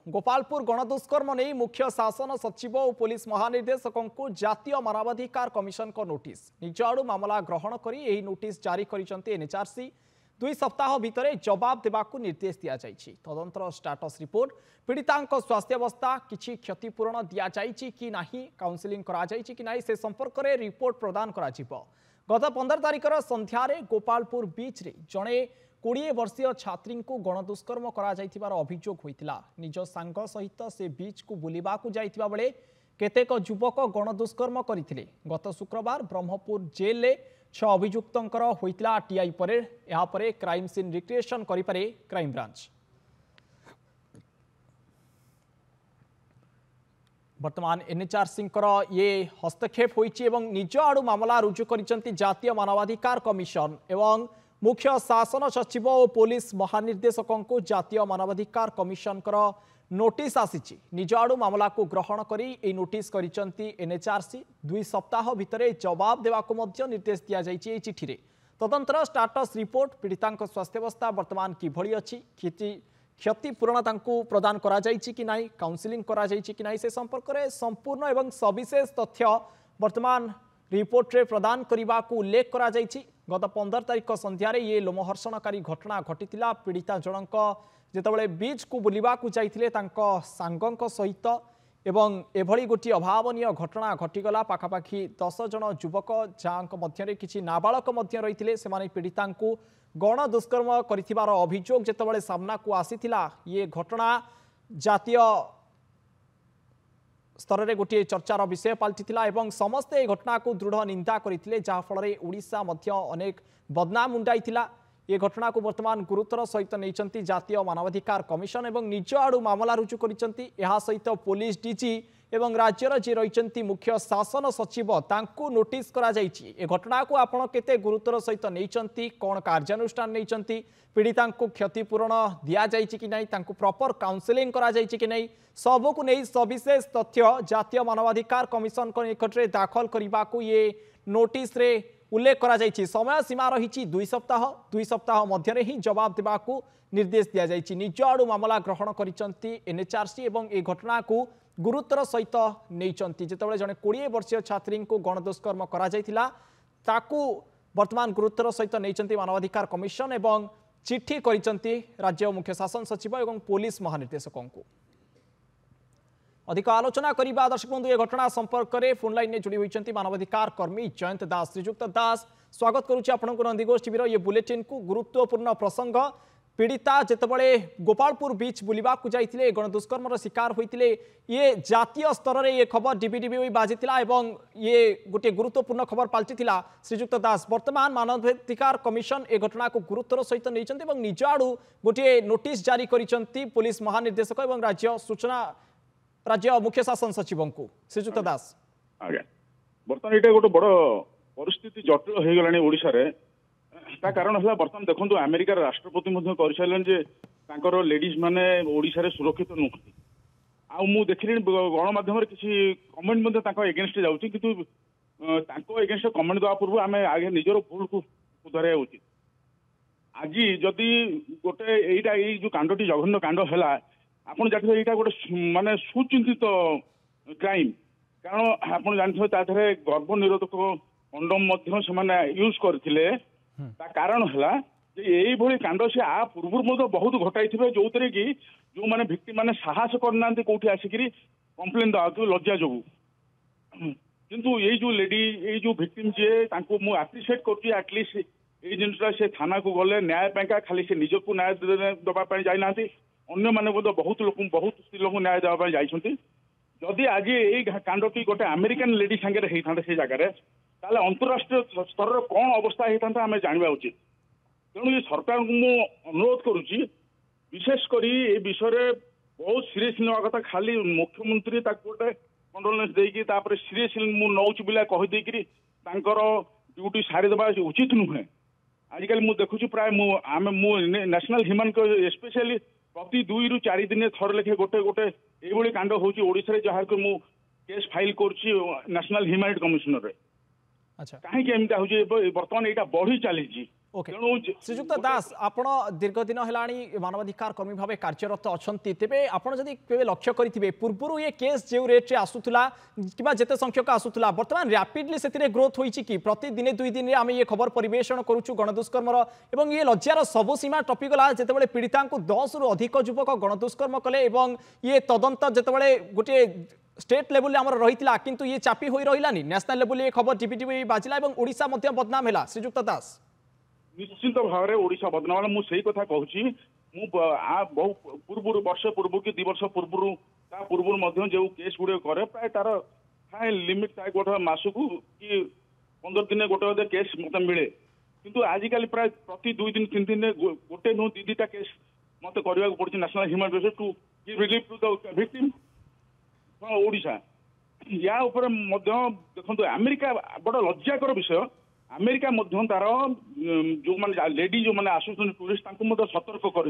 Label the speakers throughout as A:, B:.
A: गोपालपुर गणदुष्कर्म नहीं मुख्य शासन सचिव और पुलिस महानिर्देशकों को जातीय मानवाधिकार कमिशन को नोटिस निज आड़ू मामला ग्रहण कर नोटिस जारी कर एनएचआरसी 2 सप्ताह भितर जवाब देवाक निर्देश दि जाइए। तदंतर स्टाटस रिपोर्ट पीड़िता स्वास्थ्यावस्था किसी क्षतिपूरण दि जाइए कि नहीं काउंसिलिंग कि नहीं से संपर्क में रिपोर्ट प्रदान कर गत 15 तारिखर संध्यारे गोपालपुर बीच रे जड़े 20 वर्षीय छात्री को गणदुष्कर्म कर अभियोग होता। निज सांग सहित से बीच को बुलवा जाइथिबा बेले केतेक युवक गणदुष्कर्म करथिले। गत शुक्रवार ब्रह्मपुर जेल में 6 अभियुक्तंकर होइतिला टीआई परेड। यहाँ पर क्राइम सीन रिक्रिएशन करिपारे क्राइम ब्रांच। वर्तमान एनएचआरसी ये हस्तक्षेप होइछि एवं निज आड़ू मामला रुजु करिसंती जातीय मानवाधिकार कमिशन एवं मुख्य शासन सचिव और पुलिस महानिर्देशकों को जातीय मानवाधिकार कमिशन नोटिस आसी। निज आड़ू मामला को ग्रहण करी नोटिस करिसंती एनएचआरसी 2 सप्ताह भितर जवाब देवाक मध्य निर्देश दिया जाइछि। चिठी रे तदंतर स्टाटस रिपोर्ट पीड़िता स्वास्थ्यावस्था वर्तमान किभली अछि क्षतिपूरण प्रदान करा जाइछि कि नहीं काउंसिलिंग करा जाइछि कि नहीं से संपर्क में संपूर्ण एवं सविशेष तथ्य वर्तमान रिपोर्ट रे प्रदान करने को उल्लेख करा जाइछि। गत 15 तारिख संध्यारे ये लोमहर्षणकारी घटना घटीला। पीड़िता जनक जेतबेले बीच को बुलवा जाइथिले तांको सांगक सहित एवं एभली गोटी अभावनीय घटना घटीगला। पाखापाखि 10 जन युवक जहाँ मध्य किछि नाबालक मध्य रहिथिले सेमाने पीड़िता गण दुष्कर्म करिथिबार अभियोग जेतबेले सामना को आसीथिला। ये घटना जातीय स्तर में गोटे चर्चार विषय पलटिथिला एवं समस्ते ये घटना को दृढ़ निंदा करथिले जहाँफल ओडिशा मध्य अनेक बदनाम उंडाइथिला। ये घटना को वर्तमान गुरुतर सहित नहीं जातीय मानवाधिकार कमिशन एवं निज आड़ू मामला रुजु करिसंती। यह सहित पुलिस डीजी एवं राज्यर जे रहिसंती मुख्य शासन सचिव तांकू नोटिस करा जाइछि। ए घटना को आपण केते गुरुतर सहित नहीं कौन कार्यानुष्ठान नहीं पीड़िता को क्षतिपूरण दिया जाइछि कि नहीं तांकू प्रॉपर काउंसिलिंग करा जाइछि कि नहीं सबको नहीं सविशेष तथ्य जातीय मानवाधिकार कमिशन को निकट में दाखल करने को ये नोटिस रे उल्लेख करा जाइछि। समय सीमा रही 2 सप्ताह 2 सप्ताह मध्य ही जवाब देवाक निर्देश दिया जाइछि। निज आड़ू मामला ग्रहण करिसंती एनएचआरसी एवं ए घटना को गुरुतर सहित नहीं जितेबाला जड़े 20 वर्षीय छात्री को गणदुष्कर्म करा जाइथिला ताकू वर्तमान गुरुतर सहित नहीं मानवाधिकार कमिशन एवं चिट्ठी करिसंती राज्य मुख्य शासन सचिव एवं पुलिस महानिर्देशकों को। अधिक आलोचना करने दर्शक बंधु ये घटना संपर्क में फोन लाइन में जोड़ी होती मानवाधिकार कर्मी जयंत दास। श्रीजुक्त दास स्वागत करुच्ची आपंक नंदीघोष टीवी ये बुलेटिन को। गुरुत्वपूर्ण प्रसंग पीड़िता जितेबाला गोपालपुर बीच बुलवा जाइए गणदुष्कर्म शिकार होते ये जातीय स्तर में ये खबर डिबिडिबि बाजिला एवं ये गोटे गुरुत्वपूर्ण खबर पलटिला। श्रीजुक्त दास वर्तमान मानवाधिकार कमिशन ए घटना को गुरुत्वर सहित नहीं निज आड़ू गोटे नोटिस जारी करिसंती पुलिस महानिर्देशक एवं राज्य मुख्य शासन सचिव को। श्रीजुक्त दास
B: बर्तमान ये गोटे बड़ परिस्थिति जटिल हो गलानी ओडिशा रे ता कारण है बर्तमान देखो अमेरिकार राष्ट्रपति कर सारे लेडीज माने ओडिशा रे सुरक्षित नुहति आउ देखिली गणमाध्यम किसी कमेंट एगेन्स्ट जाऊँगी किंतु एगेन्स्ट कमेंट देवा पूर्व आम आगे निजर भूल को सुधार उचित। आज जदि गोटे यहीटा जो कांडटी जघन्य कांड है आपड़ जानते यहाँ गोटे माने सुचिंतित क्राइम कारण आपड़ जानते गर्भनिरोधक कंडोम से यूज करते कारण है यही कांड से आ पूर्व बहुत घटाई जो कि जो मैंने भिक्टिम मैंने साहस करना कौटी आसिक कंप्लेन देवा लज्जा जो किंतु ये जो लेडी ये जो भिक्टिम जी मुझे आप्रिसीएट करटलिस्ट ये जिनसा से थाना को गले न्याय पाइका खाली से निज को न्याय देवाई जाना अन्य माने बहुत लोक बहुत स्त्री लोक न्याय देवाई जाइछन्ति। जदि आज ये कांडटी गोटे अमेरिकन लेडी सांगे होता से जगह ताले अंतरराष्ट्रीय स्तर कौन अवस्था होता आम जानवा उचित। तेणु ये सरकार को मु अनुरोध करुच्ची विशेषकर ये विषय बहुत सीरीयस ना कथा खाली मुख्यमंत्री गोटे कंडोलेंस देकी सीरीयस नौच बिला कहीदेकी ड्यूटी सारीदेवा उचित नुहे। आजिकल मु देखुची प्राय नेशनल ह्यूमन स्पेशली प्रति 2 ରୁ 4 दिन थर लेखे गोटे गोटे ये कांड होशा जहाँ को मु केस फाइल करुच्ची नेशनल ह्यूमैनिटी कमिशनर कहीं बर्तमान यहाँ बढ़ी चली
A: ओके श्रीजुक्त दास आपण दीर्घ दिन है मानवाधिकार कर्मी भाव कार्यरत अच्छा तेरे आपड़ जब के लक्ष्य करेंगे पूर्व ये केस जो रेट्रे आसूला कि जिते संख्यक आसूला बर्तमान रैपिडली से ग्रोथ होती कि प्रति दिने 2 दिन आम ये खबर परिवेषण करुचु गणदुष्कर्मर और ये लज्जार सबु सीमा टपिगला जिते पीड़िता 10 रु अधिक युवक गणदुष्कर्म कले ये तदंत जिते गोटे स्टेट लेवल आम रही किंतु ये चापी हो रही नेशनल लेवल ये खबर टीवी बाजिला ओडिशा बदनाम है श्रीजुक्त दास
B: निश्चित भाव में ओडिशा बदनाम मुझे कथा कहूँ बहु पूर्व वर्ष पूर्व कि 2 वर्ष पूर्व जो केस गुड़े करे प्राय तार थाए लिमिट थाए गोटे मसक कि 15 दिन गोटे केस मत मिले किंतु आजिकल प्राय प्रति 2 दिन 3 दिन गोटे नु 2-2टा केस मत करने को पड़ी national human rights to give relief to the victim Odisha या ऊपर देखो अमेरिका बड़ लज्जाकर विषय अमेरिका तार जो माने लेडी जो माने आसुछन टूरिस्ट सतर्क कर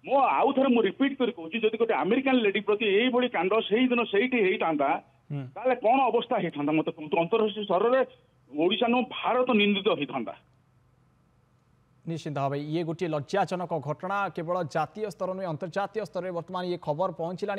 B: मो आउ थे मुझे रिपीट कर कहूँ जब गोटे अमेरिकान लेडी प्रति यही कांड से दिन से ताले कौन अवस्था होता मत कहूँ अंतर्राष्ट्रीय स्तर में ओडिशा नु भारत निंदित होता
A: निश्चित भाव ये गोटे लज्जाजनक घटना केवल जातीय स्तर नुहे अंतर्जातीय स्तर में बर्तमान ये खबर पहुंचला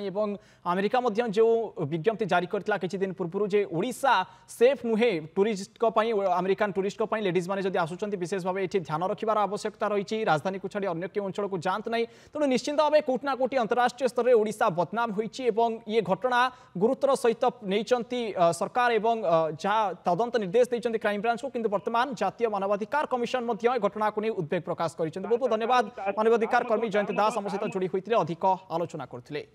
A: अमेरिका जो विज्ञप्ति जारी करता किसी दिन पूर्व जे ओडिशा सेफ नुहे टूरिस्ट अमेरिकान टूरिस्ट लेडीज मैंने जब आसुच्च विशेष भाव ये ध्यान रखार आवश्यकता रही राजधानी को छाड़ी अन्य क्यों अंचल को जात नहीं तेणु निश्चित भाव कौटि ना कौटि अंतर्राष्ट्रीय स्तर में ओडिशा बदनाम होती ये घटना गुरुतर सहित नहीं सरकार जहाँ तदंत निर्देश देते क्राइमब्रांच को किंतु वर्तमान जातीय मानवाधिकार कमिशन घटना को उद्वेग प्रकाश कर बहुत बहुत धन्यवाद मानवाधिकार कर्मी जयंत दास आम सहित जोड़ी होते अधिक आलोचना करते।